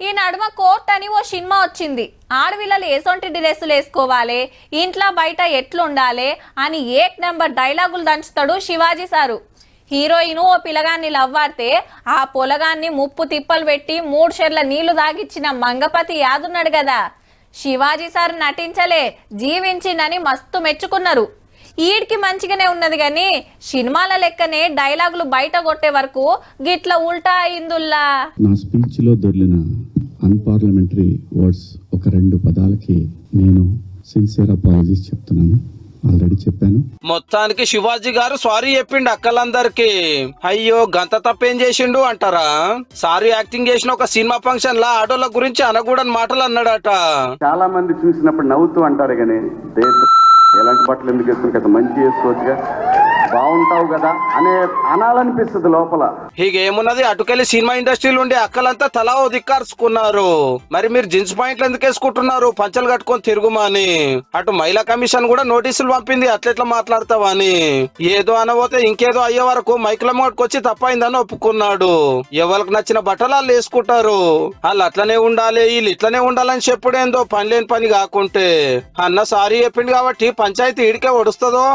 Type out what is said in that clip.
ఈ నడుమ కోర్ట్ అని ఓ సినిమా వచ్చింది. ఆడపిల్లలు ఎసొంటి డ్రెస్సులు వేసుకోవాలి, ఇంట్లో బయట ఎట్లుండాలి అని ఏక్ నెంబర్ డైలాగులు దంచుతాడు శివాజీ సారు. హీరోయిన్ ఓ పిల్లగాన్ని లవ్వాడితే ఆ పొలగాన్ని ముప్పు తిప్పలు పెట్టి 3 షెర్ల నీళ్లు తాగిచ్చిన మంగపతి యాదున్నాడు కదా. శివాజీ సార్ నటించలే, జీవించిందని మస్తు మెచ్చుకున్నారు. ఈడికి మంచిగానే ఉన్నది కానీ సినిమాల లెక్కనే డైలాగులు బయట కొట్టే వరకు గిట్ల ఉల్టా అయిందుల్లా. నా స్పీచ్ లో దొర్లిన అన్పార్లమెంటరీ వర్డ్స్ ఒక 2 పదాలకి నేను సిన్సియర్ అపాలజీస్ చెప్తున్నాను. ఆల్రెడీ చెప్పాను. మొత్తానికి శివాజీ గారు సారీ చెప్పిండు అక్కలందరికి. అయ్యో గంత తప్పేం చేసిండు అంటారా? సారీ యాక్టింగ్ చేసిన ఒక సినిమా ఫంక్షన్ లా ఆడోళ్ళ గురించి అనకూడని మాటలు అన్నాడట. చాలా మంది చూసినప్పుడు నవ్వుతూ అంటారు కానీ ఎలాంటి బట్టలు ఎందుకు వేసుకుని కదా మంచి వేసుకోవచ్చుగా, బాగుంటావు కదా అనాలనిపిస్తుంది లోపల. ఏమున్నది, అటుకెళ్ళి సినిమా ఇండస్ట్రీలో ఉండే అక్కలంతా తలా ఓ దిక్కార్చుకున్నారు. మరి మీరు జీన్స్ పాయింట్లు ఎందుకు వేసుకుంటున్నారు, పంచలు కట్టుకొని తిరుగుమని? అటు మహిళా కమిషన్ కూడా నోటీసులు పంపింది అట్లెట్లా మాట్లాడతావా అని. ఏదో అనబోతే ఇంకేదో అయ్యే వరకు మైకుల మోటుకొచ్చి తప్పైందని ఒప్పుకున్నాడు. ఎవరికి నచ్చిన బట్టలు వాళ్ళు వేసుకుంటారు. వాళ్ళు అట్లనే ఉండాలి, వీళ్ళు ఇట్లనే ఉండాలని చెప్పుడేందో పని లేని పని కాకుంటే. అన్న సారీ చెప్పిండు కాబట్టి పంచాయతీ ఈడికే ఒడుస్తుందో.